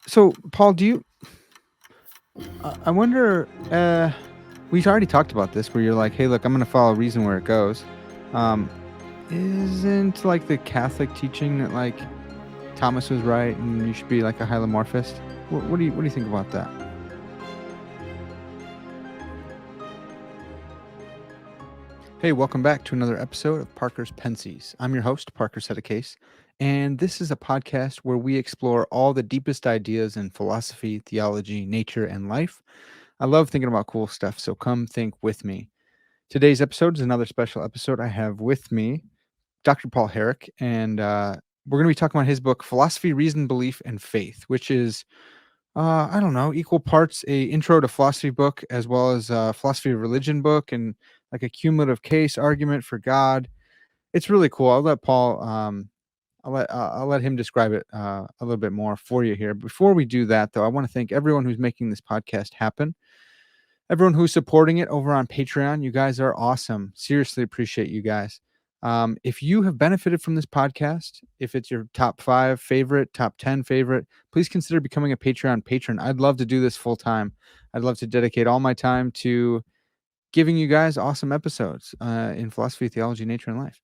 So, Paul, I wonder, we already talked about this where you're like, hey, look, I'm going to follow reason where it goes. Um, isn't like the Catholic teaching that like Thomas was right and you should be like a hylomorphist? What do you think about that? Hey, welcome back to another episode of Parker's Pensées. I'm your host, Parker Case, and this is a podcast where we explore all the deepest ideas in philosophy, theology, nature, and life. I love thinking about cool stuff, so come think with me. Today's episode is another special episode. I have with me Dr. Paul Herrick, and we're going to be talking about his book, Philosophy, Reason, Belief, and Faith, which is, I don't know, equal parts a intro to philosophy book as well as a philosophy of religion book and like a cumulative case argument for God. It's really cool. I'll let Paul, I'll let him describe it a little bit more for you here. Before we do that, though, I want to thank everyone who's making this podcast happen. Everyone who's supporting it over on Patreon, you guys are awesome. Seriously appreciate you guys. If you have benefited from this podcast, if it's your top 5 favorite, top 10 favorite, please consider becoming a Patreon patron. I'd love to do this full time. I'd love to dedicate all my time to giving you guys awesome episodes in philosophy, theology, nature, and life.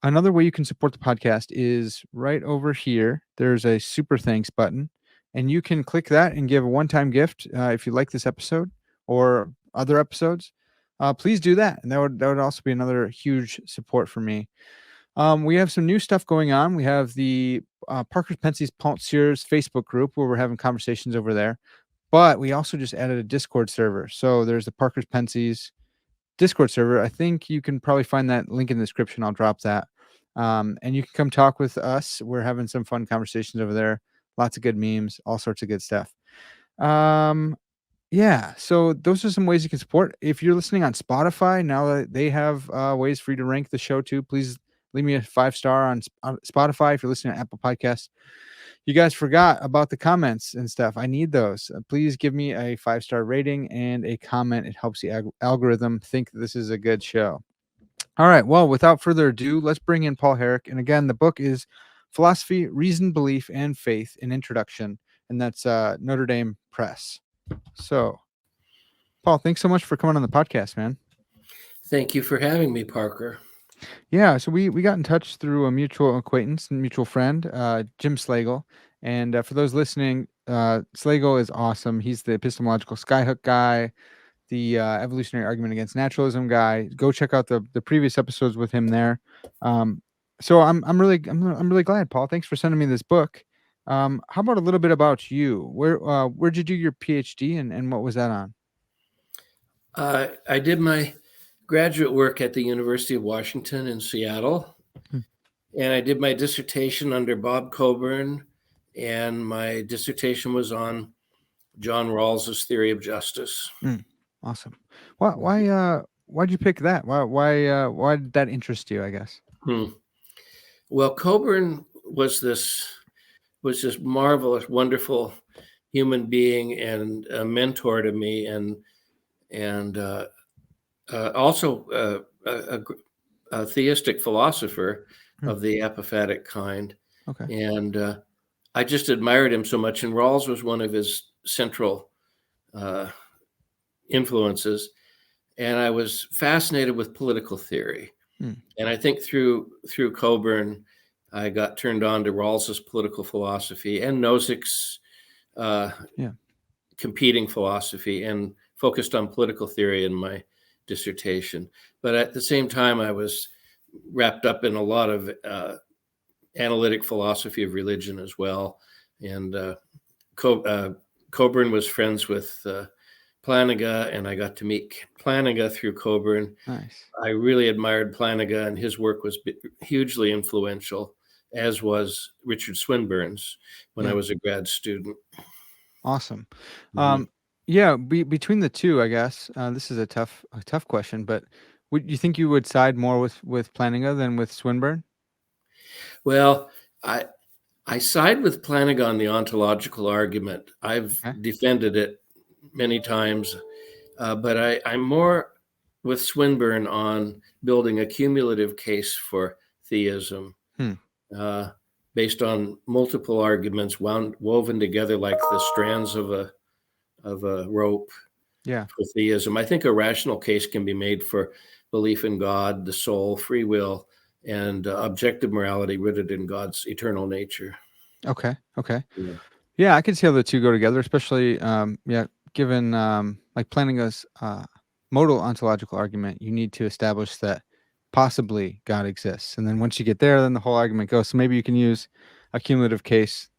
Another way you can support the podcast is right over here. There's a super thanks button, and you can click that and give a one-time gift if you like this episode or other episodes. Please do that, and that would also be another huge support for me. We have some new stuff going on. We have the Parker's Pensées Penseurs Facebook group where we're having conversations over there, but we also just added a Discord server. So there's the Parker's Pensées Discord server. I think you can probably find that link in the description. I'll drop that. And you can come talk with us. We're having some fun conversations over there. Lots of good memes, all sorts of good stuff. Yeah, so those are some ways you can support. If you're listening on Spotify, now that they have ways for you to rank the show too, please leave me a 5-star on Spotify. If you're listening to Apple Podcasts, you guys forgot about the comments and stuff. I need those. Please give me a 5-star rating and a comment. It helps the algorithm think this is a good show. All right. Well, without further ado, let's bring in Paul Herrick. And again, the book is Philosophy, Reason, Belief, and Faith, an Introduction. And that's Notre Dame Press. So, Paul, thanks so much for coming on the podcast, man. Thank you for having me, Parker. Yeah, so we got in touch through a mutual acquaintance and mutual friend, Jim Slagle. And for those listening, Slagle is awesome. He's the epistemological skyhook guy, the evolutionary argument against naturalism guy. Go check out the previous episodes with him there. So I'm really glad, Paul. Thanks for sending me this book. How about a little bit about you? Where'd you do your PhD and what was that on? I did my graduate work at the University of Washington in Seattle, Hmm. and I did my dissertation under Bob Coburn, and my dissertation was on John Rawls's theory of justice. Awesome. Why'd you pick that? Why did that interest you, I guess? Well, Coburn was this marvelous, wonderful human being and a mentor to me, and also a theistic philosopher of the apophatic kind. Okay. And I just admired him so much. And Rawls was one of his central influences. And I was fascinated with political theory. And I think through Coburn, I got turned on to Rawls's political philosophy and Nozick's competing philosophy, and focused on political theory in my dissertation. But at the same time, I was wrapped up in a lot of analytic philosophy of religion as well. And Coburn was friends with Plantinga, and I got to meet Plantinga through Coburn. Nice. I really admired Plantinga, and his work was hugely influential, as was Richard Swinburne's when I was a grad student. Awesome. Between the two, I guess this is a tough question, but would you think you would side more with Plantinga than with Swinburne? Well, I side with Plantinga on the ontological argument. I've defended it many times, but I'm more with Swinburne on building a cumulative case for theism. based on multiple arguments woven together like the strands of a rope Yeah. for theism. I think a rational case can be made for belief in God, the soul, free will, and objective morality rooted in God's eternal nature. Okay. Okay. Yeah. Yeah, I can see how the two go together, especially given like Plantinga's modal ontological argument, you need to establish that possibly God exists, and then once you get there, then the whole argument goes. So maybe you can use a cumulative case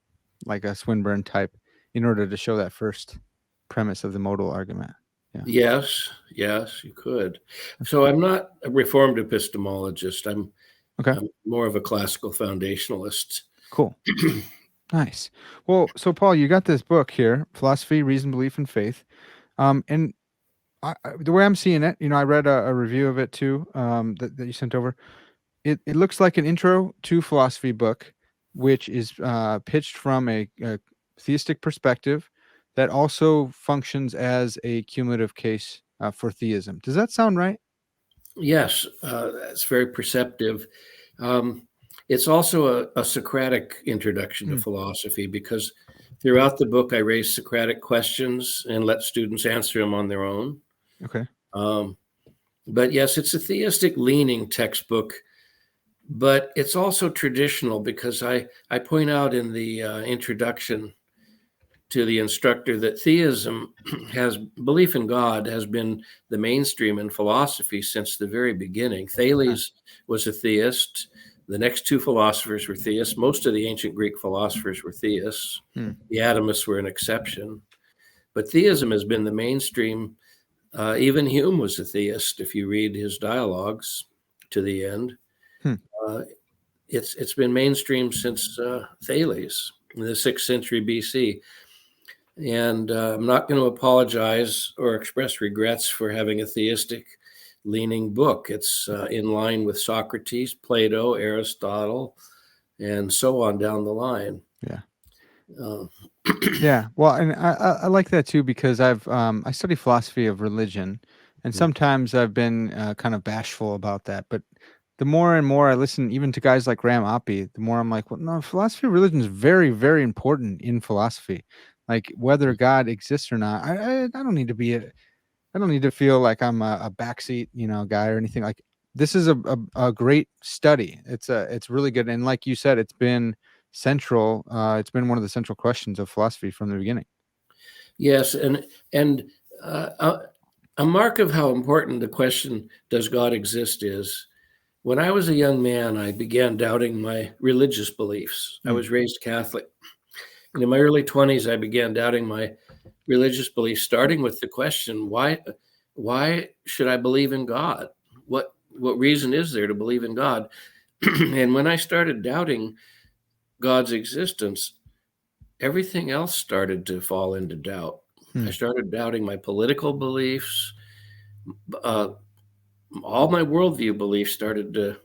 like a Swinburne type in order to show that first premise of the modal argument. Yeah. Yes, you could. So I'm not a reformed epistemologist. Okay. I'm more of a classical foundationalist. Cool. Nice. Well, so Paul, you got this book here, Philosophy, Reason, Belief, and Faith. And the way I'm seeing it, I read a review of it too, that you sent over. It looks like an intro to philosophy book, which is pitched from a theistic perspective that also functions as a cumulative case for theism. Does that sound right? Yes, that's very perceptive. It's also a Socratic introduction to Hmm. philosophy because throughout the book, I raise Socratic questions and let students answer them on their own. Okay. But yes, it's a theistic leaning textbook, but it's also traditional because I point out in the introduction to the instructor that theism belief in God has been the mainstream in philosophy since the very beginning. Thales was a theist. The next two philosophers were theists. Most of the ancient Greek philosophers were theists. Hmm. The atomists were an exception. But theism has been the mainstream. Even Hume was a theist, if you read his dialogues to the end. Hmm. It's been mainstream since Thales in the 6th century BC. And I'm not going to apologize or express regrets for having a theistic leaning book. It's in line with Socrates, Plato, Aristotle, and so on down the line. Yeah. Uh, Yeah. Well, and I like that too because I study philosophy of religion, and sometimes I've been kind of bashful about that. But the more and more I listen, even to guys like Graham Oppy, the more I'm like, well, no, philosophy of religion is very, very important in philosophy. Like whether God exists or not, I don't need to be I don't need to feel like I'm a backseat, guy or anything. Like this is a great study. It's really good, and like you said, it's been central. It's been one of the central questions of philosophy from the beginning. yes, and a mark of how important the question "Does God exist?" is. When I was a young man, I began doubting my religious beliefs. I Mm. was raised Catholic. And in my early 20s, I began doubting my religious beliefs, starting with the question, why should I believe in God? What reason is there to believe in God? And when I started doubting God's existence, everything else started to fall into doubt. I Mm. started doubting my political beliefs. Uh, all my worldview beliefs started to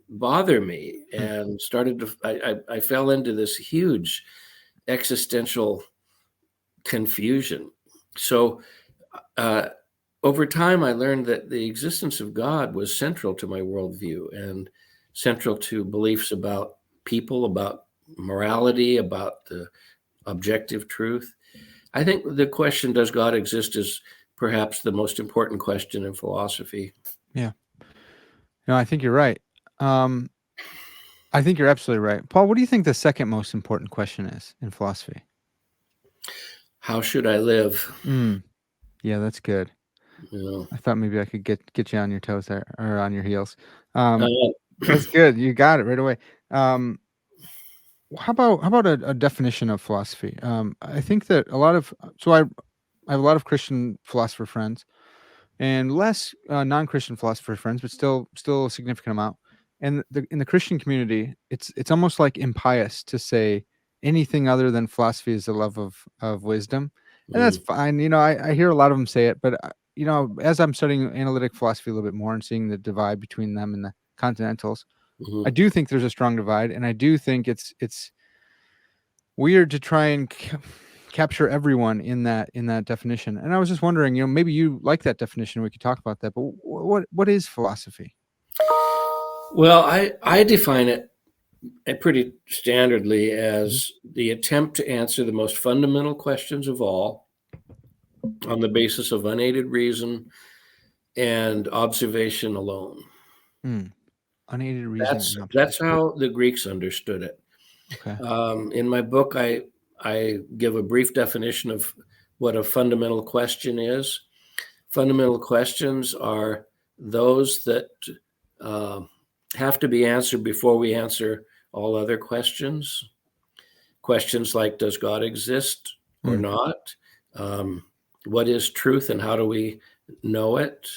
bother me Mm. and I fell into this huge existential confusion. So uh, over time, I learned that the existence of God was central to my worldview and central to beliefs about people, about morality, about the objective truth. I think the question, does God exist, is perhaps the most important question in philosophy. Yeah. No, I think you're right. Um, I think you're absolutely right, Paul. What do you think the second most important question is in philosophy? How should I live? Mm. Yeah, that's good. You know, I thought maybe I could get you on your toes there or on your heels. uh, That's good. You got it right away. Um, how about a definition of philosophy? I think that a lot of so I have a lot of Christian philosopher friends and less non-Christian philosopher friends, but still a significant amount. And in the Christian community, it's almost like impious to say anything other than philosophy is the love of wisdom, and that's mm, fine. I hear a lot of them say it, but as I'm studying analytic philosophy a little bit more and seeing the divide between them and the Continentals, I mhm. do think there's a strong divide, and I do think it's weird to try and capture everyone in that definition. And I was just wondering, maybe you like that definition. We could talk about that. But what is philosophy? Well, I define it pretty standardly Mhm. as the attempt to answer the most fundamental questions of all on the basis of unaided reason and observation alone. Mm. Unaided reason That's and that's observation. how the Greeks understood it. Okay. In my book, I give a brief definition of what a fundamental question is. Fundamental questions are those that uh, have to be answered before we answer all other questions. Questions like, does God exist or Mm. not? Um, what is truth and how do we know it?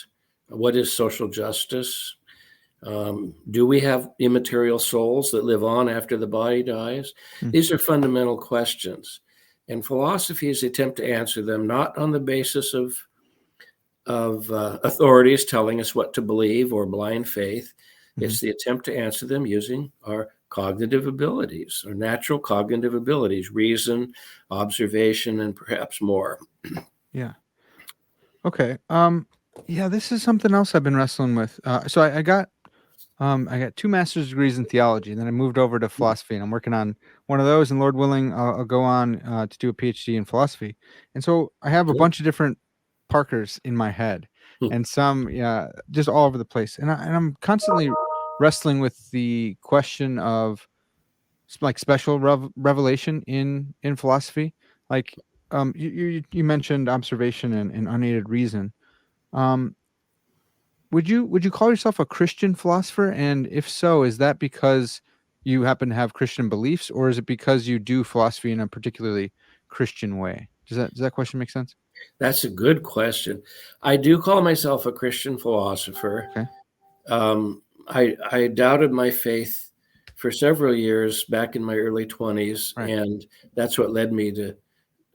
What is social justice? Do we have immaterial souls that live on after the body dies? Mm. These are fundamental questions. And philosophies attempt to answer them not on the basis of authorities telling us what to believe or blind faith. Mhm. It's the attempt to answer them using our cognitive abilities, our natural cognitive abilities, reason, observation, and perhaps more. Yeah. Okay. Yeah, this is something else I've been wrestling with. So I got 2 master's degrees in theology, and then I moved over to philosophy, and I'm working on one of those, and Lord willing, I'll go on, to do a PhD in philosophy. And so I have a Good. bunch of different Parkers in my head, and some, yeah, just all over the place. And I'm constantly wrestling with the question of like special revelation in philosophy. Like, you mentioned observation and unaided reason. Um, would you call yourself a Christian philosopher? And if so, is that because you happen to have Christian beliefs, or is it because you do philosophy in a particularly Christian way? Does that question make sense? That's a good question. I do call myself a Christian philosopher. Okay. I doubted my faith for several years back in my early 20s, Right. and that's what led me to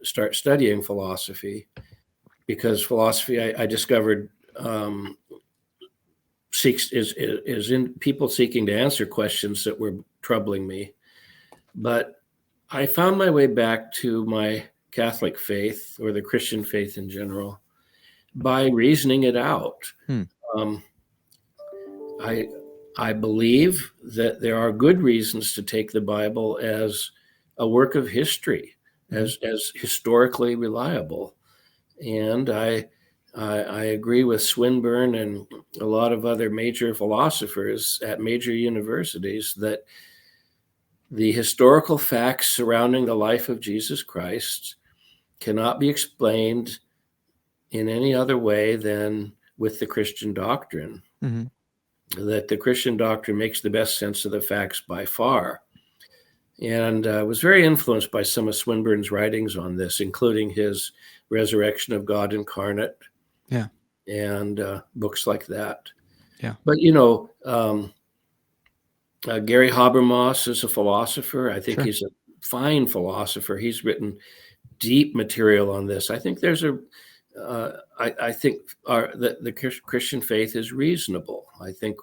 start studying philosophy. Because philosophy, I discovered, seeks is in people seeking to answer questions that were troubling me. But I found my way back to my Catholic faith or the Christian faith in general by reasoning it out. Hmm. Um, I I believe that there are good reasons to take the Bible as a work of history, Mhm. as historically reliable, and I agree with Swinburne and a lot of other major philosophers at major universities that the historical facts surrounding the life of Jesus Christ cannot be explained in any other way than with the Christian doctrine. Mhm. That the Christian doctrine makes the best sense of the facts by far. And was very influenced by some of Swinburne's writings on this, including his Resurrection of God Incarnate Yeah. and books like that. Yeah. But, Gary Habermas is a philosopher. I think Sure. he's a fine philosopher. He's written deep material on this. I think I think that the Christian faith is reasonable. I think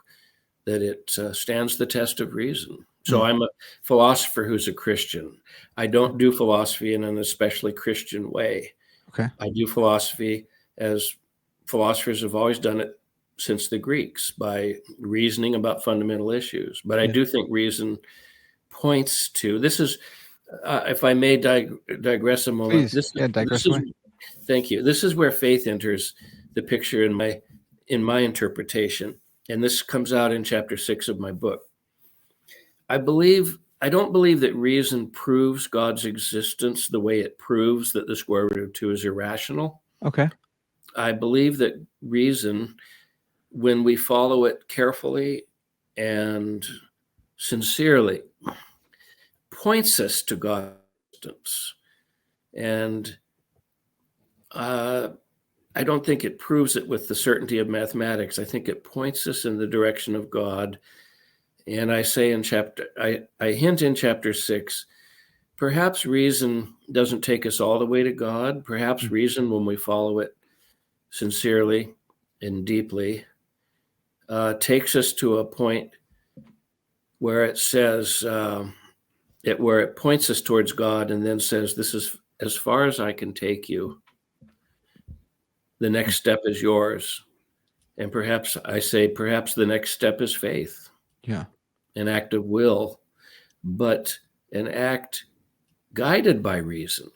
that it stands the test of reason. So Mm. I'm a philosopher who's a Christian. I Okay. don't do philosophy in an especially Christian way. Okay. I do philosophy as philosophers have always done it since the Greeks by reasoning about fundamental issues. But I Yeah. do think reason points to this is, if I may digress a moment. Please. Yeah. This Digress is away. Thank you. This is where faith enters the picture in my interpretation, and this comes out in chapter 6 of my book. I don't believe that reason proves God's existence the way it proves that the square root of 2 is irrational. Okay. I believe that reason, when we follow it carefully and sincerely, points us to God's existence. And uh, I don't think it proves it with the certainty of mathematics. I think it points us in the direction of God. And I say I hint in chapter 6, perhaps reason doesn't take us all the way to God. Perhaps Mm. reason, when we follow it sincerely and deeply, takes us to a point where it says, where it points us towards God and then says, this is as far as I can take you. The Mm. next step is yours. And perhaps the next step is faith. Yeah. an act of will, but an act guided by reason,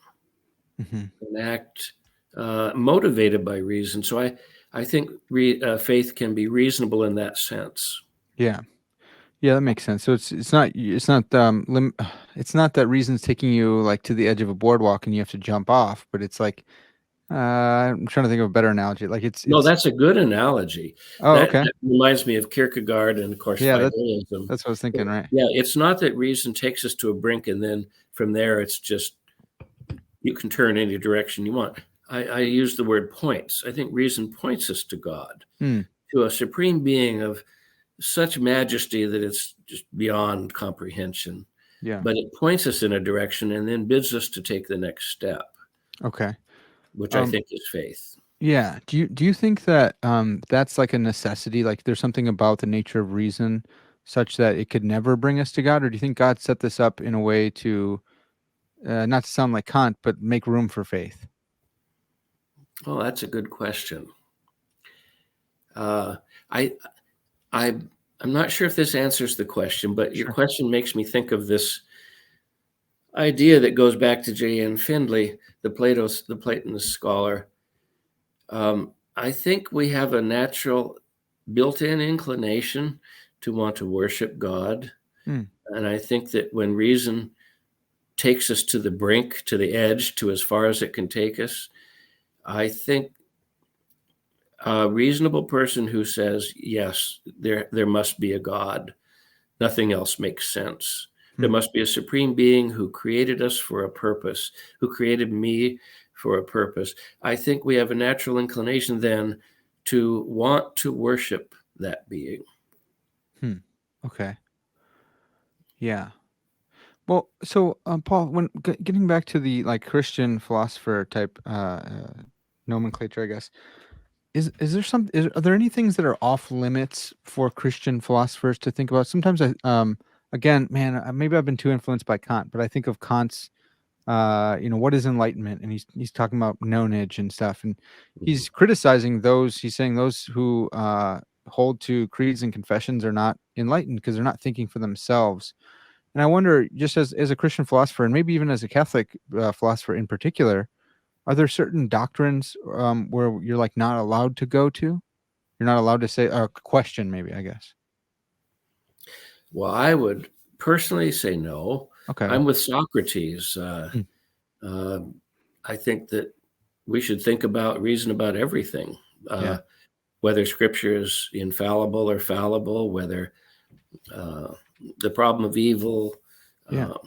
Hmm. an act motivated by reason. So I think faith can be reasonable in that sense. Yeah. Yeah, that makes sense. So it's not that reason's taking you like to the edge of a boardwalk and you have to jump off, but it's like I'm trying to think of a better analogy. Like No, it's that's a good analogy. oh, okay. That reminds me of Kierkegaard and, of course, Yeah, Vitalism. that's what I was thinking, right? Yeah, it's not that reason takes us to a brink and then from there it's just you can turn any direction you want. I use the word points. I think reason points us to God, Hmm. to a supreme being of such majesty that it's just beyond comprehension. Yeah. But it points us in a direction and then bids us to take the next step, Okay. which I Um think is faith. yeah. Do you think that that's like a necessity? Like there's something about the nature of reason such that it could never bring us to God, or do you think God set this up in a way to not to sound like Kant, but make room for faith? Oh, that's a good question. Uh, I, I, I'm not sure if this answers the question, but your Sure. question makes me think of this idea that goes back to J.N. Findley, the Platonist scholar. I think we have a natural built-in inclination to want to worship God. Hmm. And I think that when reason takes us to the brink, to the edge, to as far as it can take us, I think a reasonable person who says, yes, there must be a God, nothing else makes sense. There Hmm. must be a supreme being who created us for a purpose, who created me for a purpose. I think we have a natural inclination then to want to worship that being. Hmm. Okay. Yeah. Well, so Paul, when getting back to the like Christian philosopher type nomenclature, I guess are there any things that are off limits for Christian philosophers to think about? Sometimes again, man, maybe I've been too influenced by Kant, but I think of Kant's what is enlightenment, and he's talking about nonage and stuff, and Mhm. he's criticizing those. He's saying those who hold to creeds and confessions are not enlightened because they're not thinking for themselves. And I wonder, just as a Christian philosopher, and maybe even as a Catholic philosopher in particular, are there certain doctrines where you're like not allowed to go to? You're not allowed to say or question, maybe, I guess. Well, I would personally say no. Okay. I'm with Socrates. Mm, Uh, I think that we should think about, reason about everything, yeah. whether scripture is infallible or fallible, whether uh, the problem of evil, Yeah. uh,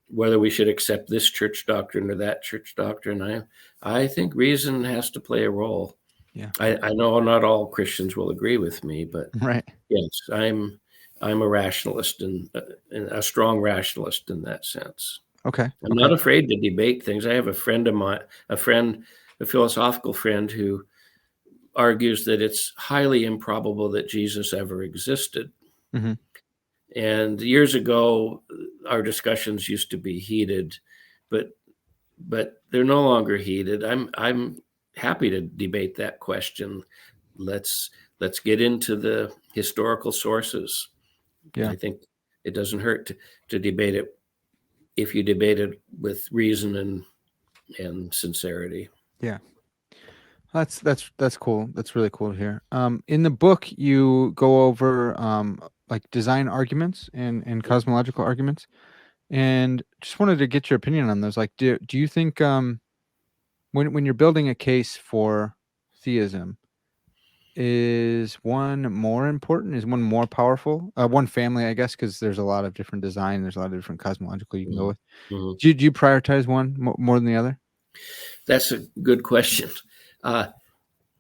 whether we should accept this church doctrine or that church doctrine. I think reason has to play a role. Yeah. I know not all Christians will agree with me, but Right. yes, I'm a rationalist and a strong rationalist in that sense. Okay. I'm Okay. not afraid to debate things. I have a friend of mine, a philosophical friend who argues that it's highly improbable that Jesus ever existed. Hmm. And years ago, our discussions used to be heated, but they're no longer heated. I'm happy to debate that question. Let's let's get into the historical sources. Yeah. I think it doesn't hurt to debate it if you debate it with reason and sincerity. Yeah. That's cool. That's really cool to hear. In the book, you go over like design arguments and cosmological arguments, and just wanted to get your opinion on those. Like, do you think when you're building a case for theism, is one more important? Is one more powerful? One family, I guess, because there's a lot of different design. There's a lot of different cosmological you can go Mhm. with. Mhm. Do you prioritize one more than the other? That's a good question. Uh,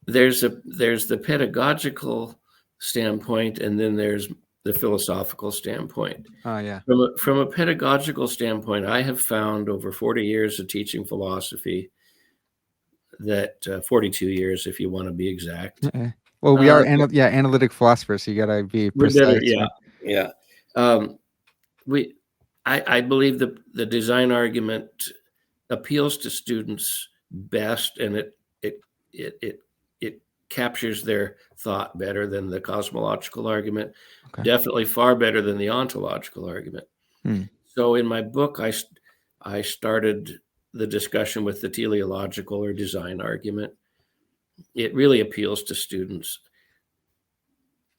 there's the pedagogical standpoint, and then there's the philosophical standpoint. Oh yeah. From a pedagogical standpoint, I have found over 40 years of teaching philosophy that 42 years, if you want to be exact. Okay. Well, we are Uh, analytic philosophers, so you gotta be we're better, precise, yeah, right? yeah. Um, we, I believe the design argument appeals to students best, and it it captures their thought better than the cosmological argument, Okay. definitely far better than the ontological argument. So in my book, I started the discussion with the teleological or design argument. It really appeals to students.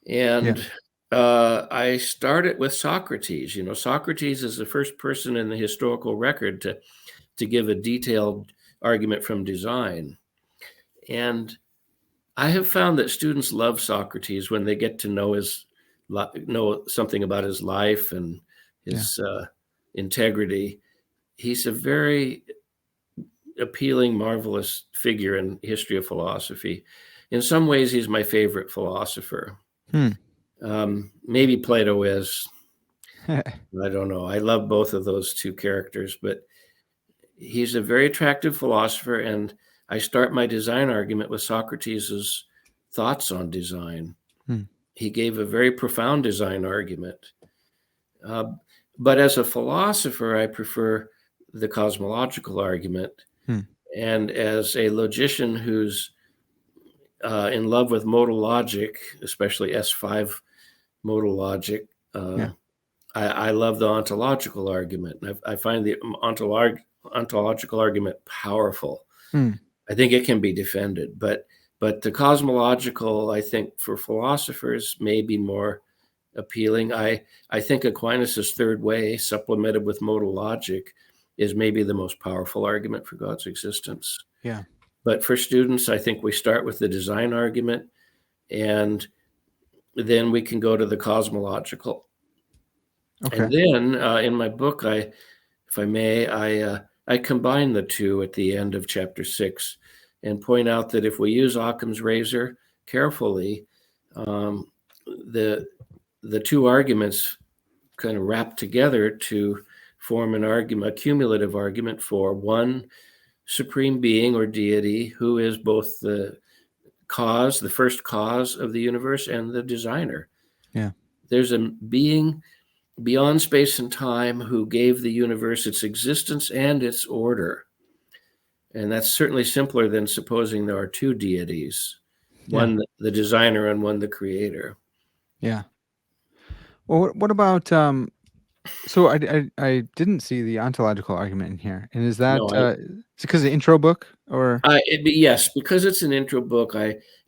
And I started with Socrates. Socrates is the first person in the historical record to give a detailed argument from design. And I have found that students love Socrates when they get to know something about his life and his integrity. He's a very appealing, marvelous figure in history of philosophy. In some ways, he's my favorite philosopher. Maybe Plato is. I don't know. I love both of those two characters, but he's a very attractive philosopher, and I start my design argument with Socrates' thoughts on design. He gave a very profound design argument. But as a philosopher, I prefer the cosmological argument. And as a logician who's in love with modal logic, especially S5 modal logic, I love the ontological argument. I find the ontological argument powerful. I think it can be defended, but the cosmological, I think, for philosophers may be more appealing. I think Aquinas' third way, supplemented with modal logic, is maybe the most powerful argument for God's existence. Yeah. But for students, I think we start with the design argument, and then we can go to the cosmological. Okay. And then in my book, if I may, I combine the two at the end of chapter 6 and point out that if we use Occam's razor carefully, the two arguments kind of wrap together to form an argument, a cumulative argument for one supreme being or deity who is both the first cause of the universe and the designer. Yeah. There's a being beyond space and time who gave the universe its existence and its order. And that's certainly simpler than supposing there are two deities, one the designer and one the creator. Yeah. Well, what about so I didn't see the ontological argument in here. And is that No, it's because of the intro book or yes, because it's an intro book,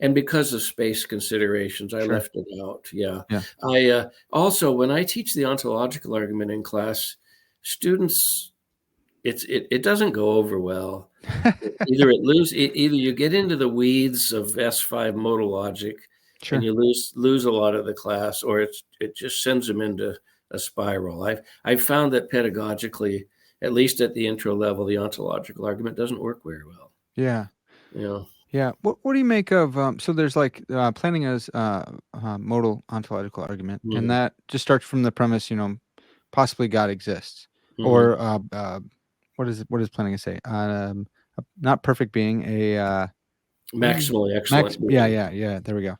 and because of space considerations, I Sure. left it out. Yeah. Yeah. I also, when I teach the ontological argument in class, students, it doesn't go over well. Either you get into the weeds of S5 modal logic, Sure. and you lose a lot of the class, or it just sends them into a spiral. I've found that pedagogically, at least at the intro level, the ontological argument doesn't work very well. Yeah. Yeah. Yeah. What do you make of so there's like Plantinga's modal ontological argument, and that just starts from the premise, possibly God exists. Or what does Plantinga say? Not perfect being, a Maximally excellent. yeah, there we go.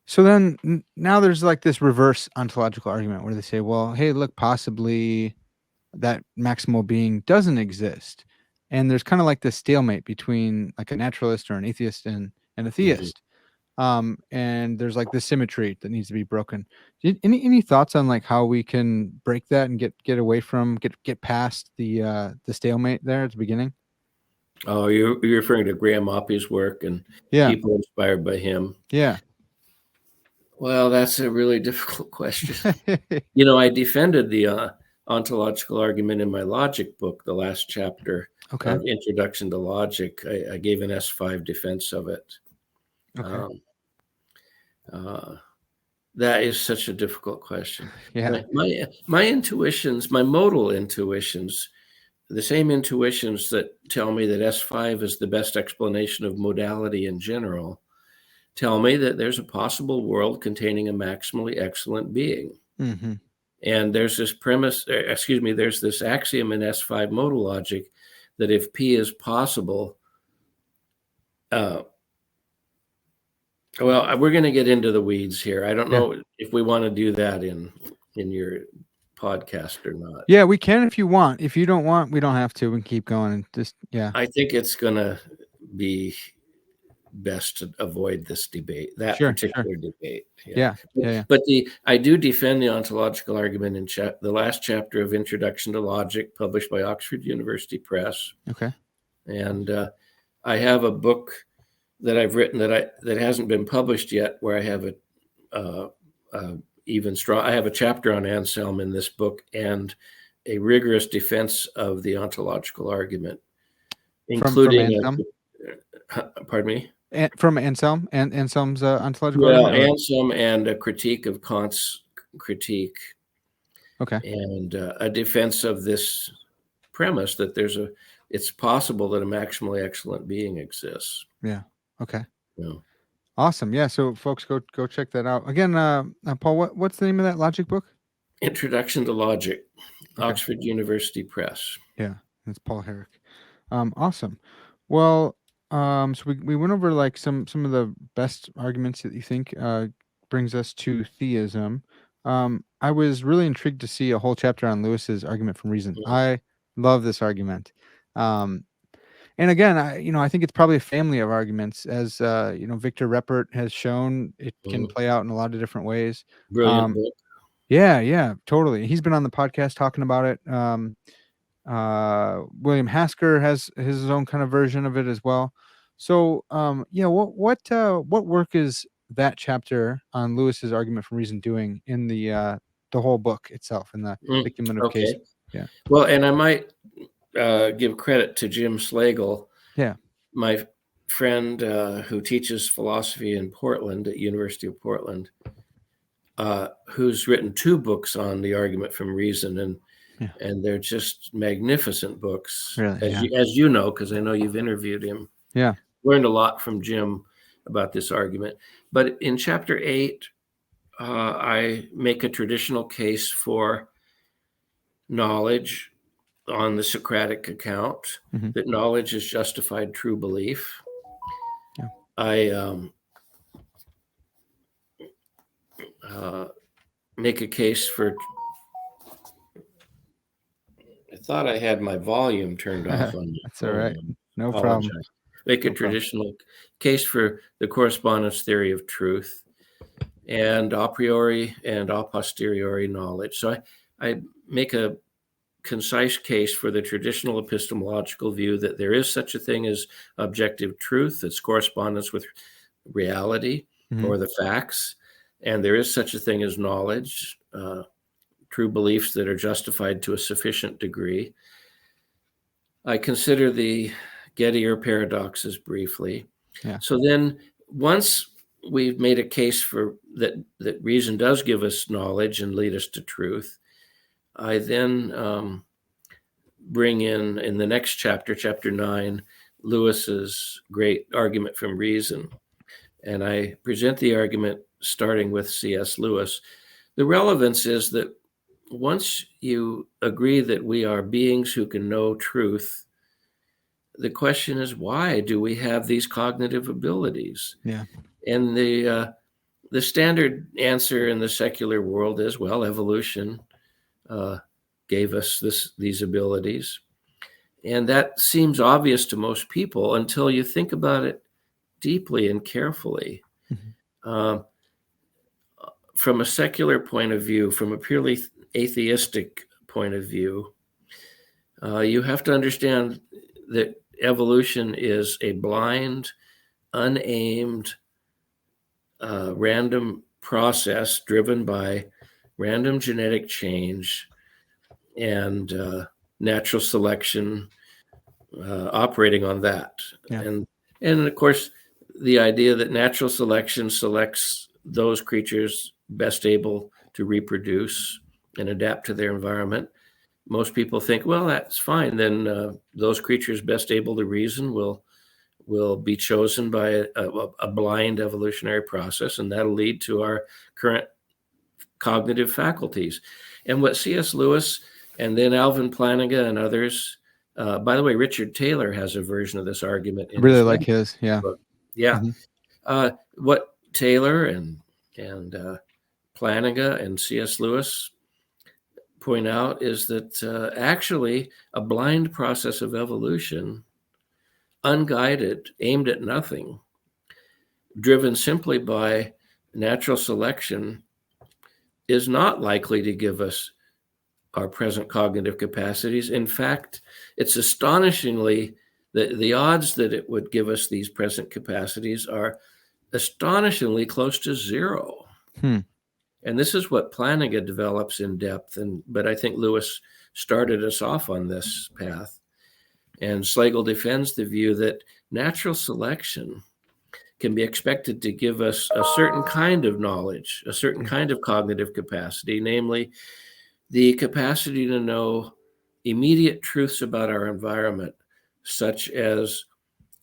So then now there's like this reverse ontological argument where they say, well, hey, look, possibly that maximal being doesn't exist. And there's kind of like this stalemate between like a naturalist or an atheist and a theist. And there's like this symmetry that needs to be broken. Any thoughts on like how we can break that and get away from get past the stalemate there at the beginning? Oh, you're referring to Graham Oppy's work and people inspired by him. Yeah. Well, that's a really difficult question. I defended the ontological argument in my logic book, the last chapter of Introduction to Logic. I gave an S5 defense of it. Okay. That is such a difficult question. Yeah. My intuitions, my modal intuitions, the same intuitions that tell me that S5 is the best explanation of modality in general, tell me that there's a possible world containing a maximally excellent being. And there's this there's this axiom in S5 modal logic that if P is possible, well, we're going to get into the weeds here. I don't know if we want to do that in your podcast or not. Yeah, we can if you want. If you don't want, we don't have to. We can keep going and just I think it's going to be best to avoid this debate, that Sure. particular debate. Yeah. Yeah. But I do defend the ontological argument in the last chapter of Introduction to Logic, published by Oxford University Press. Okay. And I have a book that I've written that hasn't been published yet, where I have I have a chapter on Anselm in this book, and a rigorous defense of the ontological argument, From including Anselm? pardon me? From Anselm and Anselm's ontological Well, argument? Anselm and a critique of Kant's critique, Okay. and a defense of this premise that it's possible that a maximally excellent being exists. Yeah. Okay. You know. Awesome. Yeah. So folks, go check that out. Again, Paul, what's the name of that logic book? Introduction to Logic, Okay. Oxford University Press. Yeah, it's Paul Herrick. Awesome. Well, so we went over like some of the best arguments that you think brings us to theism. I was really intrigued to see a whole chapter on Lewis's argument from reason. I love this argument. And again, I think it's probably a family of arguments, as Victor Reppert has shown. It can play out in a lot of different ways. Brilliant book. Yeah, totally. He's been on the podcast talking about it. William Hasker has his own kind of version of it as well. So, what work is that chapter on Lewis's argument from reason doing in the whole book itself, in the cumulative case? Yeah. Well, and I might give credit to Jim Slagle. Yeah. My friend who teaches philosophy in Portland at University of Portland, who's written 2 books on the argument from reason, and they're just magnificent books. Really, as you know, because I know you've interviewed him. Yeah. Learned a lot from Jim about this argument. But in chapter 8, I make a traditional case for knowledge on the Socratic account, that knowledge is justified true belief. Yeah. I make a case for. I thought I had my volume turned off on. That's all right. No problem. Make a traditional case for the correspondence theory of truth, and a priori and a posteriori knowledge. So I make a concise case for the traditional epistemological view that there is such a thing as objective truth, that's correspondence with reality or the facts, and there is such a thing as knowledge, true beliefs that are justified to a sufficient degree. I consider the Gettier paradoxes briefly. Yeah. So then, once we've made a case for that reason does give us knowledge and lead us to truth, I then bring in the next chapter, chapter 9, Lewis's great argument from reason. And I present the argument starting with C.S. Lewis. The relevance is that once you agree that we are beings who can know truth, the question is, why do we have these cognitive abilities? Yeah. And the standard answer in the secular world is, well, evolution gave us these abilities. And that seems obvious to most people until you think about it deeply and carefully. From a secular point of view, from a purely atheistic point of view, you have to understand that evolution is a blind, unaimed, random process driven by random genetic change and natural selection operating on that. Yeah. And of course, the idea that natural selection selects those creatures best able to reproduce and adapt to their environment. Most people think, well, that's fine. Then those creatures best able to reason will be chosen by a blind evolutionary process, and that'll lead to our current cognitive faculties. And what C.S. Lewis and then Alvin Plantinga and others, by the way, Richard Taylor has a version of this argument. I really like his, yeah. Book. Yeah. What Taylor and Plantinga and C.S. Lewis point out is that actually a blind process of evolution, unguided, aimed at nothing, driven simply by natural selection is not likely to give us our present cognitive capacities. In fact, it's astonishingly, the odds that it would give us these present capacities are astonishingly close to zero. Hmm. And this is what Plantinga develops in depth. But I think Lewis started us off on this path. And Slagle defends the view that natural selection can be expected to give us a certain kind of knowledge, a certain kind of cognitive capacity, namely the capacity to know immediate truths about our environment, such as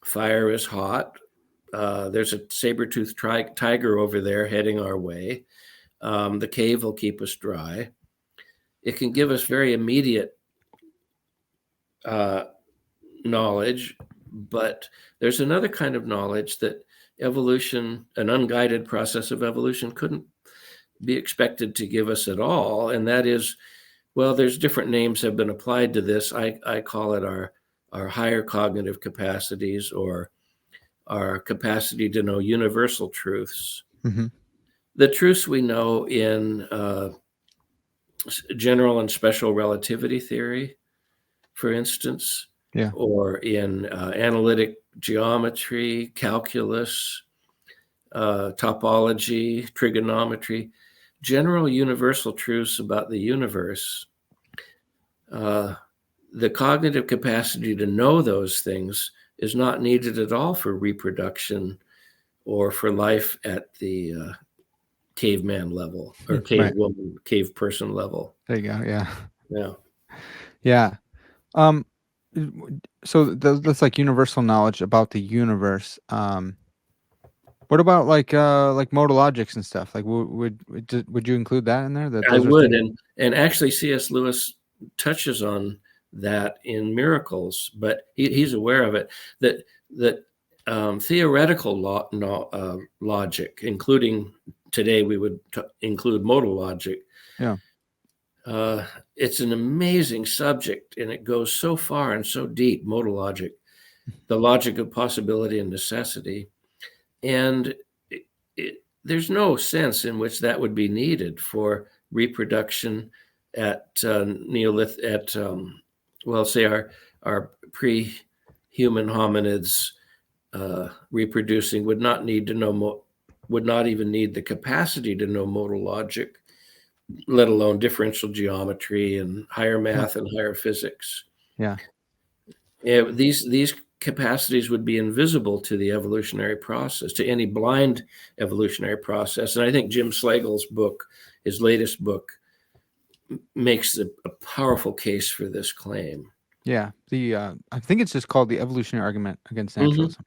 fire is hot, there's a saber-toothed tiger over there heading our way, the cave will keep us dry. It can give us very immediate knowledge, but there's another kind of knowledge that evolution, an unguided process of evolution, couldn't be expected to give us at all. And that is, well, there's different names have been applied to this. I call it our higher cognitive capacities, or our capacity to know universal truths. Mm-hmm. The truths we know in general and special relativity theory, for instance, Yeah. or in analytic geometry, calculus, topology, trigonometry, general universal truths about the universe. The cognitive capacity to know those things is not needed at all for reproduction or for life at the caveman level or cave Right. woman, cave person level. There you go. Yeah. Yeah. Yeah. Um, so that's like universal knowledge about the universe. What about like modal logics and stuff? Like, would you include that in there? That I those are would, things. and actually C.S. Lewis touches on that in Miracles, but he's aware of it. That theoretical logic, including today we would include modal logic. Yeah. It's an amazing subject, and it goes so far and so deep. Modal logic, the logic of possibility and necessity, and there's no sense in which that would be needed for reproduction at say our pre-human hominids reproducing would not need to know would not even need the capacity to know modal logic, let alone differential geometry and higher math and higher physics. Yeah. These capacities would be invisible to the evolutionary process, to any blind evolutionary process. And I think Jim Slagle's book, his latest book, makes a powerful case for this claim. Yeah. I think it's just called the evolutionary argument against Mm-hmm. naturalism.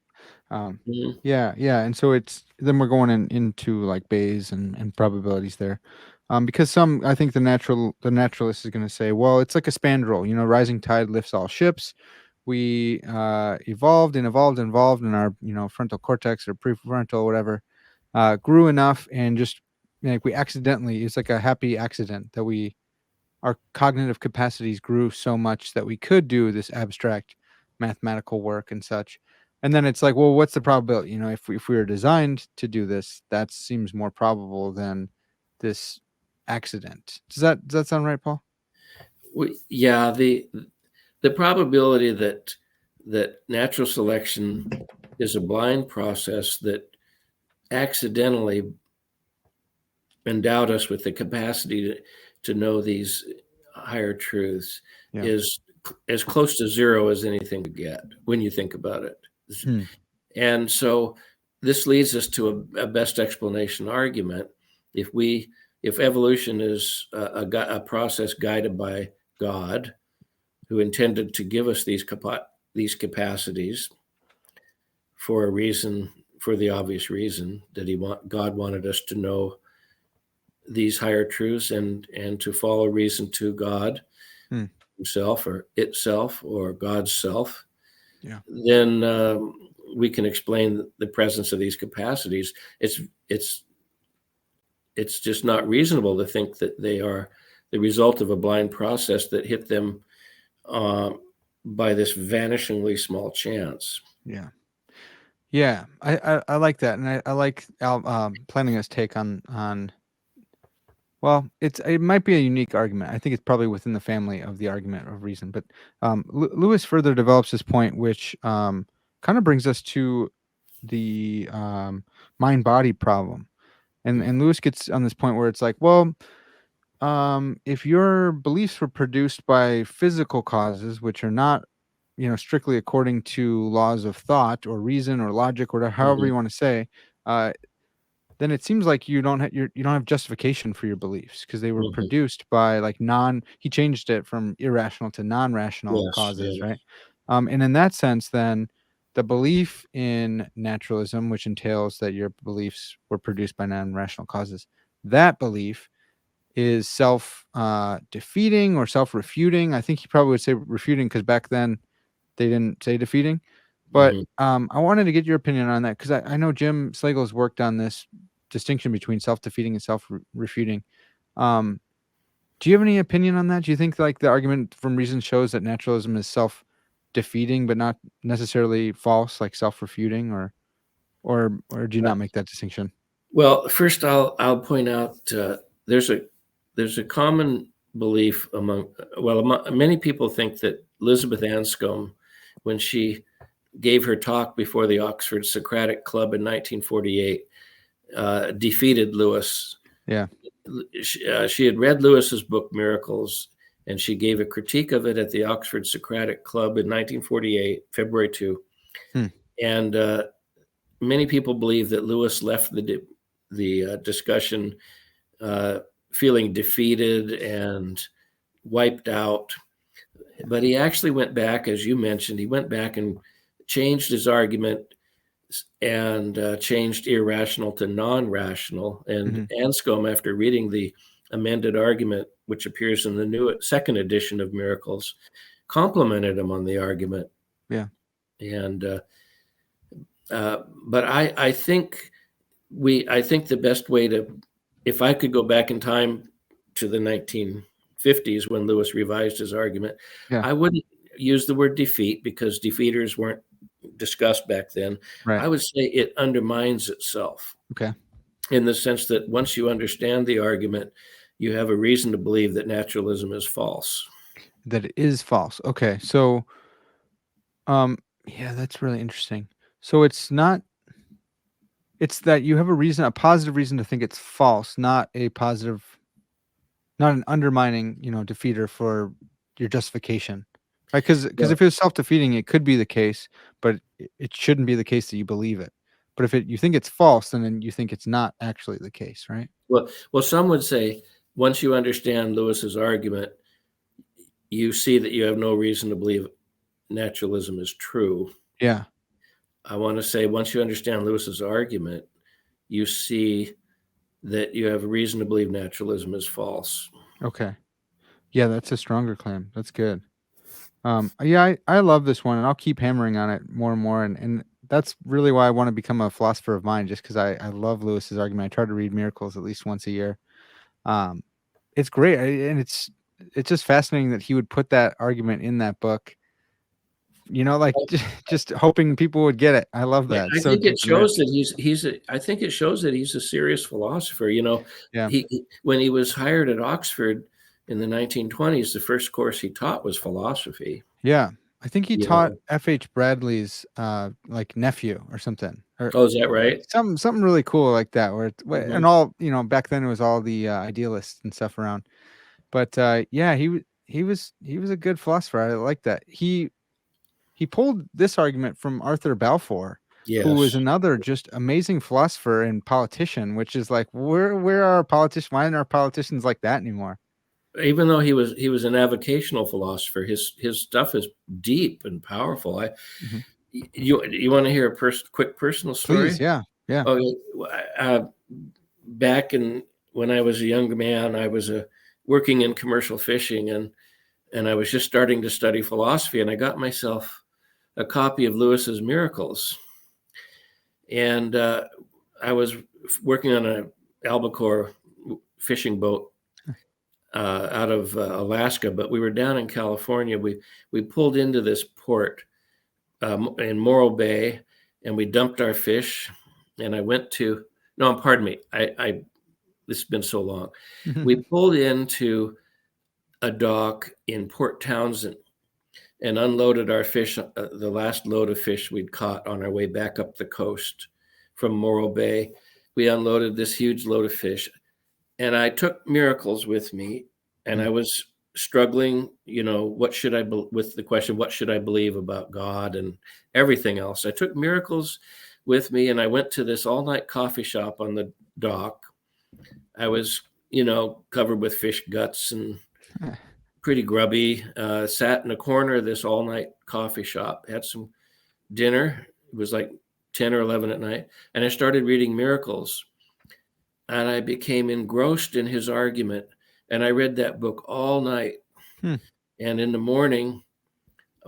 Yeah. And so then we're going into like Bayes and probabilities there. Because I think the naturalist is going to say, well, it's like a spandrel, rising tide lifts all ships. We evolved and our, frontal cortex or prefrontal, whatever, grew enough, and just like it's like a happy accident that our cognitive capacities grew so much that we could do this abstract mathematical work and such. And then it's like, well, what's the probability? If we were designed to do this, that seems more probable than this accident. Does that sound right, Paul? Yeah, the probability that natural selection is a blind process that accidentally endowed us with the capacity to know these higher truths is as close to zero as anything to get when you think about it. And so this leads us to a best explanation argument. If evolution is a process guided by God, who intended to give us these capacities for a reason, for the obvious reason that God wanted us to know these higher truths and to follow reason to God himself or itself or God's self, then we can explain the presence of these capacities. It's just not reasonable to think that they are the result of a blind process that hit them by this vanishingly small chance. Yeah, I like that, and I like Plantinga's take on. Well, it might be a unique argument. I think it's probably within the family of the argument of reason. But Lewis further develops this point, which kind of brings us to the mind body problem. And Lewis gets on this point where it's like, well, if your beliefs were produced by physical causes, which are not, strictly according to laws of thought or reason or logic or however Mhm, you want to say, uh, then it seems like you don't have justification for your beliefs because they were mhm. produced by like non. He changed it from irrational to non-rational Yes, causes, yeah. right? And in that sense, then the belief in naturalism, which entails that your beliefs were produced by non-rational causes, that belief is self defeating or self refuting. I think he probably would say refuting because back then they didn't say defeating. But Mhm. I wanted to get your opinion on that because I know Jim Slagle's worked on this distinction between self defeating and self refuting. Um, do you have any opinion on that? Do you think like the argument from reason shows that naturalism is self defeating but not necessarily false, like self refuting, or do you Uh, not make that distinction? well, first I'll point out, there's a common belief many people think that Elizabeth Anscombe, when she gave her talk before the Oxford Socratic Club in 1948, defeated Lewis. Yeah. She had read Lewis's book Miracles, and she gave a critique of it at the Oxford Socratic Club in 1948, February 2. Hmm. And many people believe that Lewis left the discussion uh, feeling defeated and wiped out. But he actually went back, as you mentioned, he went back and changed his argument and changed irrational to non-rational. And Hmm. Anscombe, after reading the amended argument, which appears in the new second edition of Miracles, complimented him on the argument. Yeah. And but I think I think the best way to, if I could go back in time to the 1950s when Lewis revised his argument, Yeah. I wouldn't use the word defeat because defeaters weren't discussed back then. Right. I would say it undermines itself Okay. in the sense that once you understand the argument, you have a reason to believe that naturalism is false. That it is false. Okay. So Um, yeah, that's really interesting. So it's not it's that you have a positive reason to think it's false, not a positive not an undermining, defeater for your justification. Right? Because Well, if it was self-defeating, it could be the case, but it shouldn't be the case that you believe it. But if you think it's false, then you think it's not actually the case, right? well, some would say once you understand Lewis's argument, you see that you have no reason to believe naturalism is true. Yeah. I want to say once you understand Lewis's argument, you see that you have a reason to believe naturalism is false. Okay. Yeah, that's a stronger claim. That's good. Yeah, I love this one, and I'll keep hammering on it more and more, and that's really why I want to become a philosopher of mind, just because I love Lewis's argument. I try to read Miracles at least once a year. Um, it's great, and it's just fascinating that he would put that argument in that book. Like just hoping people would get it. I love Yeah, that. It's I so think it deep and rich. shows that I think it shows that he's a serious philosopher. Yeah, When he was hired at Oxford in the 1920s, the first course he taught was philosophy. yeah. I think he You taught know, F.H. Bradley's like nephew or something, or oh, is that right? something really cool like that. And Mhm. all back then it was all the idealists and stuff around. But yeah, he was a good philosopher. I like that. He pulled this argument from Arthur Balfour, who was Yes. another just amazing philosopher and politician. Which is like, where are our politicians? Why aren't our politicians like that anymore? Even though he was an avocational philosopher, his stuff is deep and powerful. Mhm. You want to hear a quick personal Please, story? yeah, yeah. Oh, uh, back when I was a young man, I was working in commercial fishing, and I was just starting to study philosophy, and I got myself a copy of Lewis's Miracles, and I was working on a albacore fishing boat out of Alaska, but we were down in California. We pulled into this port in Morro Bay, and we dumped our fish. And I went to, no, pardon me, this has been so long. We pulled into a dock in Port Townsend and unloaded our fish, the last load of fish we'd caught on our way back up the coast from Morro Bay. We unloaded this huge load of fish, and I took miracles with me, and I was struggling, with the question, what should I believe about God and everything else? I took miracles with me, and I went to this all-night coffee shop on the dock. I was, covered with fish guts and pretty grubby, sat in a corner of this all-night coffee shop, had some dinner. It was like 10 or 11 at night, and I started reading miracles, and I became engrossed in his argument, and I read that book all night. And in the morning,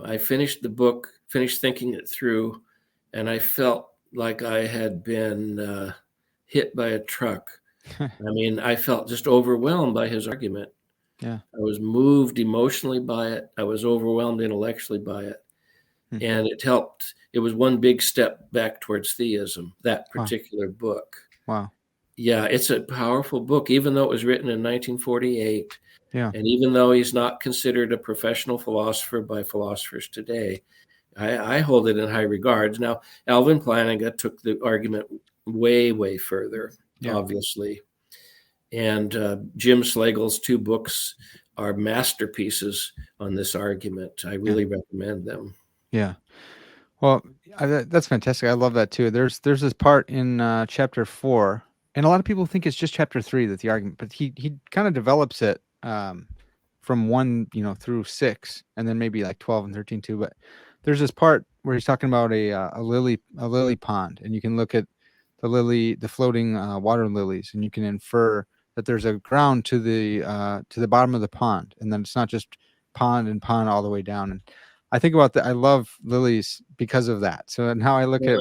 I finished the book, finished thinking it through, and I felt like I had been hit by a truck. I mean, I felt just overwhelmed by his argument. Yeah. I was moved emotionally by it. I was overwhelmed intellectually by it. And it helped. It was one big step back towards theism, that particular book. Wow. Yeah, it's a powerful book, even though it was written in 1948. Yeah. And even though he's not considered a professional philosopher by philosophers today, I hold it in high regards. Now, Alvin Plantinga took the argument way, way further, obviously. And Jim Slagle's 2 books are masterpieces on this argument. I really recommend them. Yeah. Well, that's fantastic. I love that too. There's this part in chapter 4, and a lot of people think it's just chapter 3 that the argument, but he kind of develops it from 1, through 6, and then maybe like 12 and 13 too. But there's this part where he's talking about a lily pond, and you can look at the floating water lilies, and you can infer that there's a ground to the bottom of the pond, and then it's not just pond and pond all the way down. And I think about that. I love lilies because of that. So now I look at,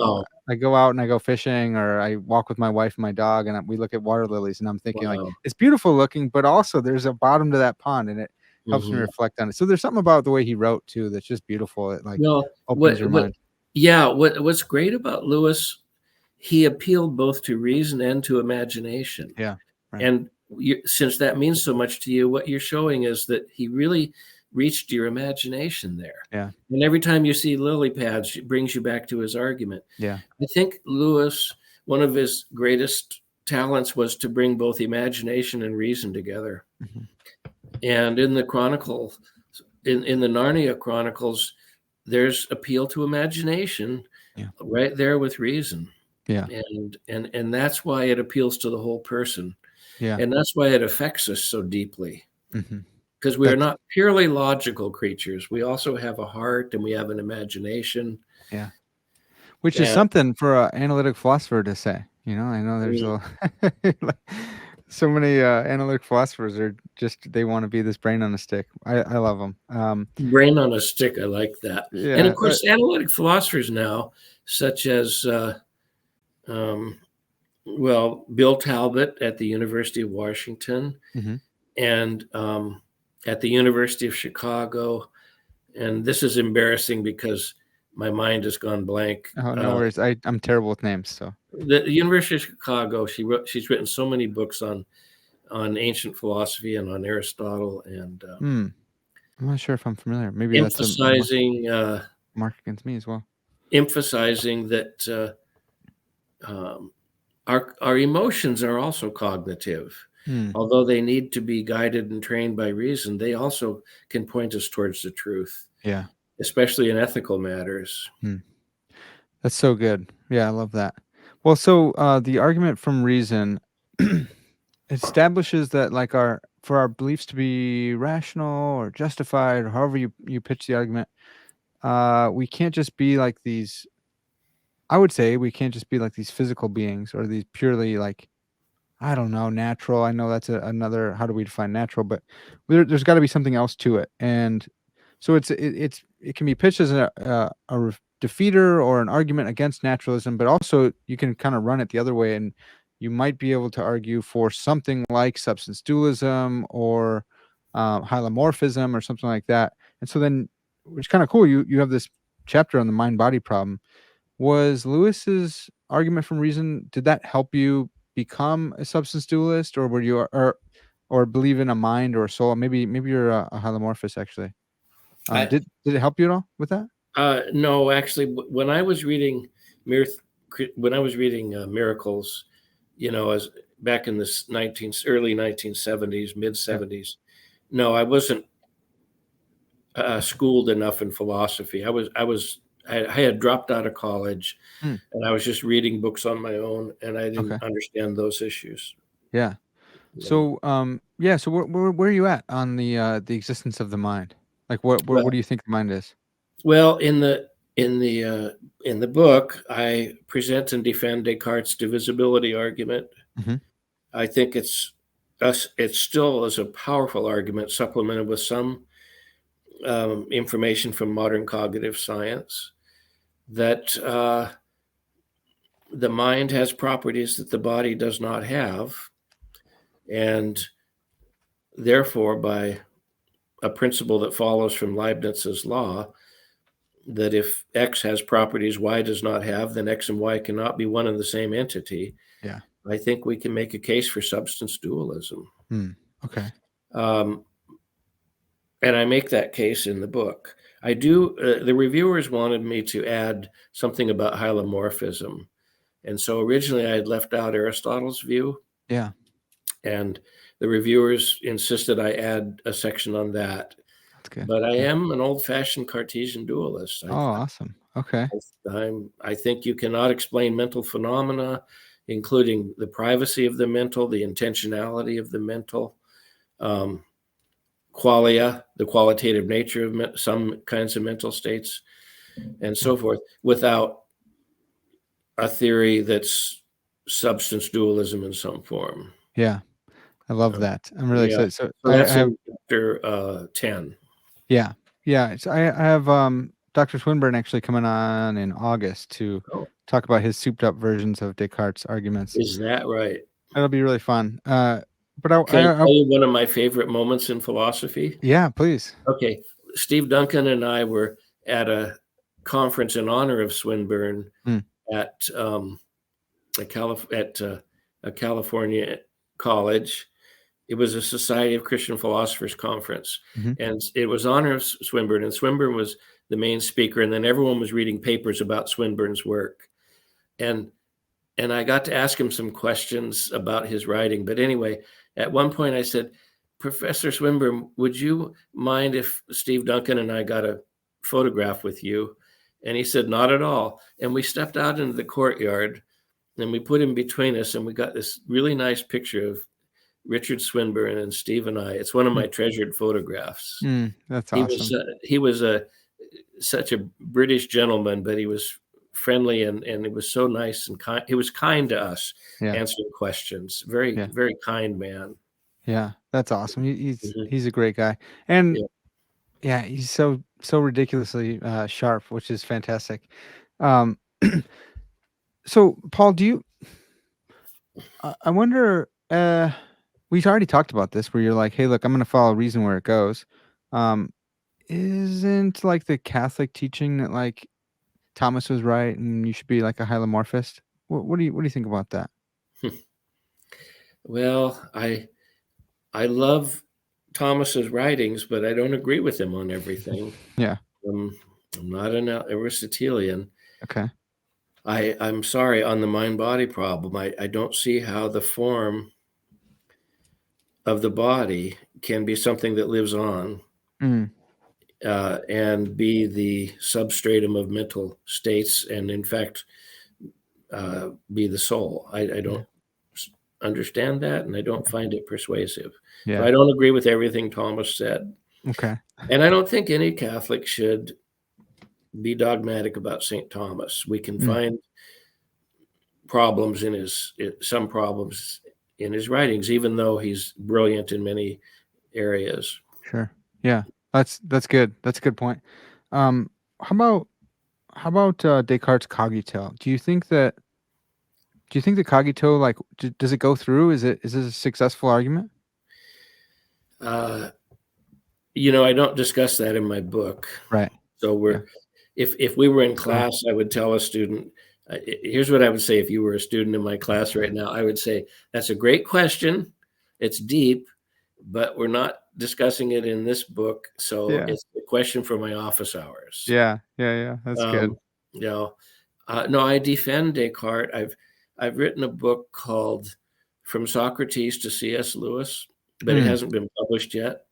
I go out and I go fishing, or I walk with my wife and my dog, and we look at water lilies, and I'm thinking like, it's beautiful looking, but also there's a bottom to that pond, and it helps me reflect on it. So there's something about the way he wrote too that's just beautiful. It like opens your mind. Yeah, what's great about Lewis, he appealed both to reason and to imagination. Yeah. Right. And since that means so much to you, what you're showing is that he really reached your imagination there. Yeah. And every time you see lily pads, it brings you back to his argument. Yeah. I think Lewis, one of his greatest talents was to bring both imagination and reason together. And in the Chronicle, in the Narnia Chronicles, there's appeal to imagination right there with reason. Yeah. And that's why it appeals to the whole person. Yeah. And that's why it affects us so deeply. Because we are not purely logical creatures. We also have a heart, and we have an imagination. Yeah. Which is something for an analytic philosopher to say. I know there's so many analytic philosophers are just, they want to be this brain on a stick. I love them. Brain on a stick. I like that. Yeah, and of course, analytic philosophers now, such as, Bill Talbot at the University of Washington, and at the University of Chicago. And this is embarrassing because my mind has gone blank. Oh, no worries. I'm terrible with names. So the University of Chicago, she's written so many books on ancient philosophy and on Aristotle, and I'm not sure if I'm familiar. Maybe emphasizing that's a mark against me as well. Emphasizing that our emotions are also cognitive. Although they need to be guided and trained by reason, they also can point us towards the truth. Yeah. Especially in ethical matters. That's so good. Yeah, I love that. Well, so the argument from reason establishes that like for our beliefs to be rational or justified, or however you pitch the argument, we can't just be like these. I would say we can't just be like these physical beings, or these purely like, I don't know, natural. I know that's another, how do we define natural? But there's got to be something else to it. And so it can be pitched as a defeater or an argument against naturalism, but also you can kind of run it the other way, and you might be able to argue for something like substance dualism or hylomorphism or something like that. And so then, which is kind of cool. You have this chapter on the mind-body problem, Was Lewis's argument from reason, did that help you become a substance dualist, or were you or believe in a mind or a soul? Maybe you're a hylomorphist actually. I, Did it help you at all with that? no, actually, when I was reading Miracles, as back in the early 1970s, mid Yeah. 70s, no, I wasn't schooled enough in philosophy. I had dropped out of college, Hmm, and I was just reading books on my own, and I okay. didn't understand those issues. Yeah. You know. So, yeah, so where are you at on the existence of the mind? Like what Well, do you think the mind is? well, in the book, I present and defend Descartes' divisibility argument. Mhm. I think it still is a powerful argument, supplemented with some information from modern cognitive science, that the mind has properties that the body does not have, and therefore, by a principle that follows from Leibniz's law, that if X has properties Y does not have, then X and Y cannot be one and the same entity. Yeah. I think we can make a case for substance dualism. Hmm. Okay. Um, and I make that case in the book. I do. The reviewers wanted me to add something about hylomorphism, and so originally I had left out Aristotle's view, Yeah. and the reviewers insisted I add a section on that. That's good. But I Yeah. am an old-fashioned Cartesian dualist. Oh, awesome. Okay. I think you cannot explain mental phenomena, including the privacy of the mental, the intentionality of the mental, um, qualia, the qualitative nature of some kinds of mental states, and Yeah. so forth, without a theory that's substance dualism in some form. Yeah. I love Uh, that. I'm really yeah, excited. So so I that's have, in chapter 10. yeah. Yeah. So I have Dr. Swinburne actually coming on in August to Oh, talk about his souped up versions of Descartes' arguments. is that right? That'll be really fun. But Can I tell you one of my favorite moments in philosophy? yeah, please. Okay, Steve Duncan and I were at a conference in honor of Swinburne Hmm. at a California college. It was a Society of Christian Philosophers conference, Hmm. and it was honor of Swinburne, and Swinburne was the main speaker, and then everyone was reading papers about Swinburne's work, and I got to ask him some questions about his writing. But anyway, at one point I said, Professor Swinburne, would you mind if Steve Duncan and I got a photograph with you? And he said, not at all. And we stepped out into the courtyard and we put him between us, and we got this really nice picture of Richard Swinburne and Steve and I. It's one of my treasured photographs. That's awesome. He was such a British gentleman, but he was friendly, and it was so nice and kind. He was kind to us, Yeah. answering questions. Very, Yeah. very kind man. Yeah. That's awesome. Mhm. He's a great guy. And Yeah. yeah, he's so ridiculously sharp, which is fantastic. Um so Paul, do you I wonder we've already talked about this where you're like, "Hey, look, I'm going to follow reason where it goes." Um isn't like the Catholic teaching that like Thomas was right and you should be like a hylomorphist? What do you think about that? Well, I love Thomas's writings, but I don't agree with him on everything. Yeah. Um, I'm not an Aristotelian. Okay. I'm sorry on the mind body problem. I don't see how the form of the body can be something that lives on, Mm, and be the substratum of mental states, and in fact, be the soul. I yeah. don't understand that, and I don't find it persuasive. So Yeah. I don't agree with everything Thomas said. Okay. And I don't think any Catholic should be dogmatic about St. Thomas. We can Mm, find some problems in his writings, even though he's brilliant in many areas. sure. Yeah. That's good. That's a good point. Um how about Descartes' cogito? Do you think the cogito like does it go through? Is this a successful argument? Uh, I don't discuss that in my book. Right. So Yeah. if we were in class, I would tell a student, here's what I would say if you were a student in my class right now. I would say, that's a great question. It's deep, but we're not discussing it in this book. So Yeah. it's a question for my office hours. Yeah. That's good. You know, no, I defend Descartes. I've written a book called From Socrates to C.S. Lewis, but it hasn't been published yet.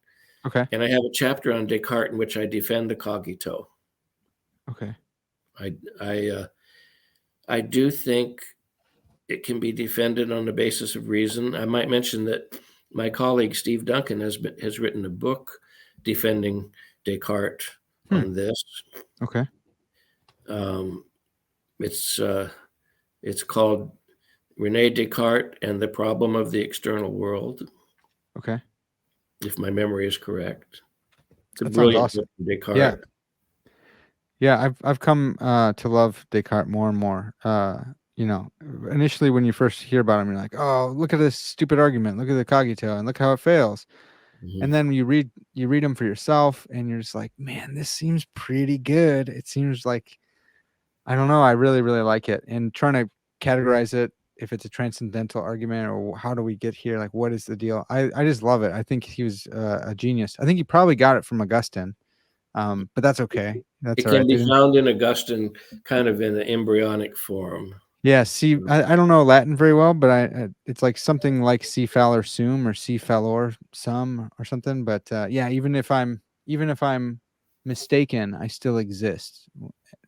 Okay. And I have a chapter on Descartes in which I defend the cogito. Okay. I do think it can be defended on the basis of reason. I might mention that my colleague Steve Duncan has written a book defending Descartes on this. Okay. It's called René Descartes and the Problem of the External World. Okay. If my memory is correct. It's a That sounds brilliant awesome. book from Descartes. Yeah, I've come to love Descartes more and more. Initially when you first hear about him, you're like, oh, look at this stupid argument, look at the cogito, and look how it fails. And then you read them for yourself, and you're just like, man, this seems pretty good. It seems like, I don't know, I really, really like it. And trying to categorize it, if it's a transcendental argument or how do we get here, like what is the deal? I just love it. I think he was a genius. I think he probably got it from Augustine. But that's okay. That's It all can right. be found in Augustine kind of in the embryonic form. Yeah, see, I don't know Latin very well, but it's like something like si fallor sum or si fallor sum or something. But yeah, even if I'm mistaken, I still exist,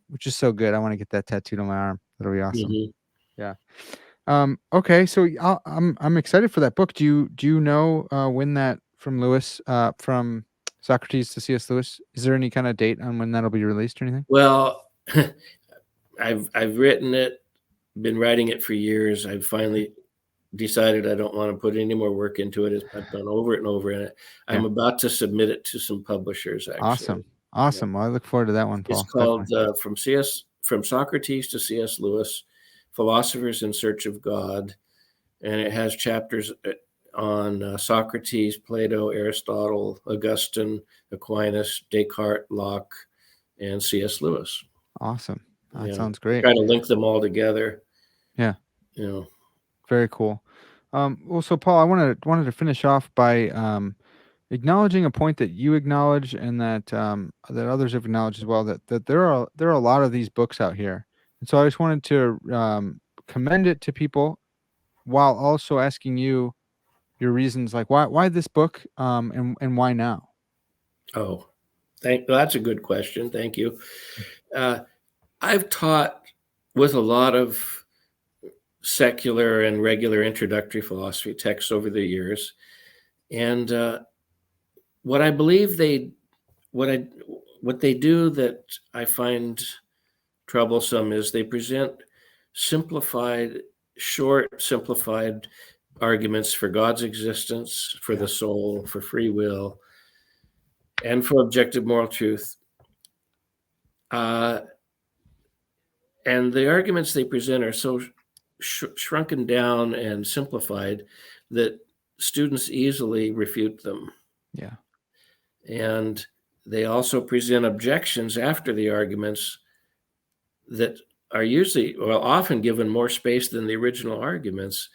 which is so good. I want to get that tattooed on my arm. That'll be awesome. Yeah. Okay, so I'm excited for that book. Do you know when that from Lewis from Socrates to C.S. Lewis? Is there any kind of date on when that'll be released or anything? Well, I've written it, been writing it for years. I've finally decided I don't want to put any more work into it. I've done over it and over in it. I'm about to submit it to some publishers, actually. Awesome. Well, I look forward to that one, Paul. It's called From Socrates to C.S. Lewis, Philosophers in Search of God. And it has chapters on Socrates, Plato, Aristotle, Augustine, Aquinas, Descartes, Locke, and C.S. Lewis. Awesome. That sounds great. Try to link them all together. Yeah. Very cool. Well, so Paul, I wanted to finish off by acknowledging a point that you acknowledge and that others have acknowledged as well, that there are a lot of these books out here. And so I just wanted to commend it to people while also asking you your reasons, like why this book and why now? Oh, that's a good question. Thank you. I've taught with a lot of secular and regular introductory philosophy texts over the years. And what I believe what they do that I find troublesome is they present simplified arguments for God's existence, for the soul, for free will, and for objective moral truth. And the arguments they present are so shrunken down and simplified that students easily refute them. Yeah. And they also present objections after the arguments that are often given more space than the original arguments.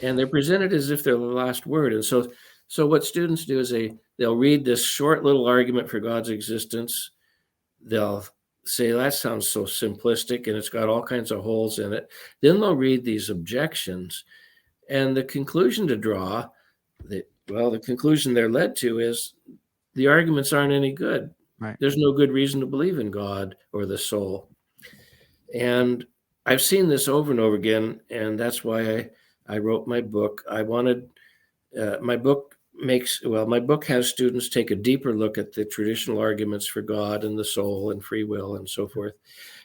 And they're presented as if they're the last word. And so what students do is they'll read this short little argument for God's existence. They'll say, that sounds so simplistic and it's got all kinds of holes in it. Then they'll read these objections, and the conclusion to draw, the conclusion they're led to is the arguments aren't any good. Right. There's no good reason to believe in God or the soul. And I've seen this over and over again, and that's why I wrote my book. I wanted my book has students take a deeper look at the traditional arguments for God and the soul and free will and so forth,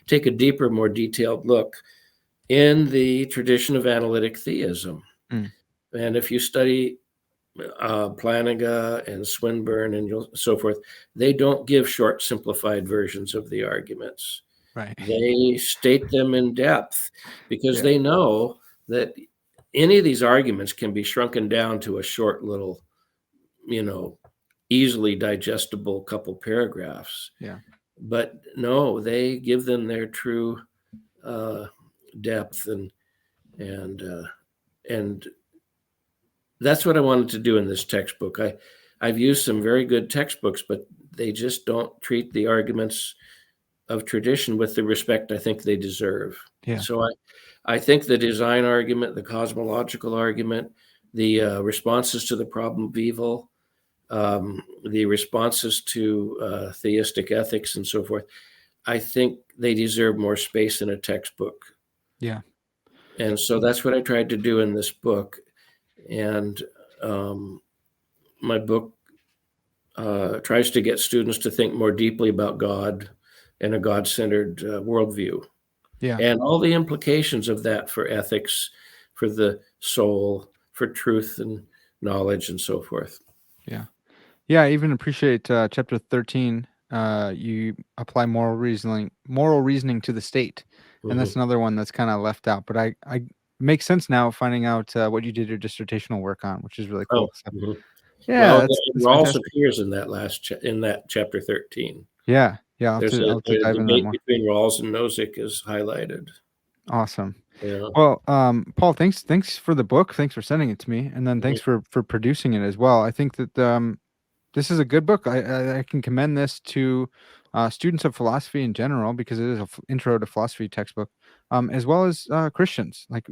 take a deeper, more detailed look in the tradition of analytic theism. And if you study Plantinga and Swinburne and so forth, they don't give short, simplified versions of the arguments. Right. They state them in depth because they know that any of these arguments can be shrunken down to a short little, easily digestible couple paragraphs. Yeah. But no, they give them their true depth, and that's what I wanted to do in this textbook. I've used some very good textbooks, but they just don't treat the arguments of tradition with the respect I think they deserve. Yeah. So I think the design argument, the cosmological argument, the responses to the problem of evil, the responses to theistic ethics and so forth, I think they deserve more space in a textbook. Yeah. And so that's what I tried to do in this book. And my book tries to get students to think more deeply about God and a God-centered worldview, Yeah. and all the implications of that for ethics, for the soul, for truth and knowledge, and so forth. Yeah. Yeah, I even appreciate chapter 13. You apply moral reasoning to the state, and that's Mhm. another one that's kind of left out. But I makes sense now finding out what you did your dissertational work on, which is really Oh, cool. So, mhm. yeah, Well, that's Rawls fantastic. appears in that in that chapter 13. Yeah, yeah, There's I'll have to a dive into that debate more. between Rawls and Nozick is highlighted. Awesome. Yeah. Well, Paul, thanks for the book. Thanks for sending it to me, and then Mhm. thanks for producing it as well. I think that this is a good book. I can commend this to students of philosophy in general because it is a intro to philosophy textbook, as well as Christians. Like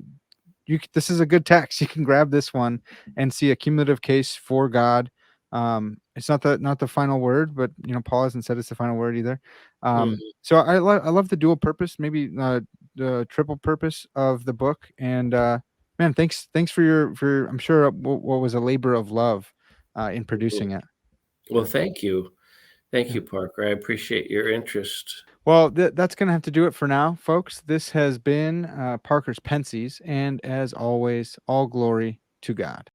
this is a good text. You can grab this one and see a cumulative case for God. It's not the final word, but Paul hasn't said it's the final word either. Mhm. So I love the dual purpose, maybe the triple purpose of the book. And man, thanks for your I'm sure what was a labor of love in Mhm. producing it. Well, Yeah. thank you. Thank Yeah. you, Parker. I appreciate your interest. Well, that's going to have to do it for now, folks. This has been Parker's Pensées, and as always, all glory to God.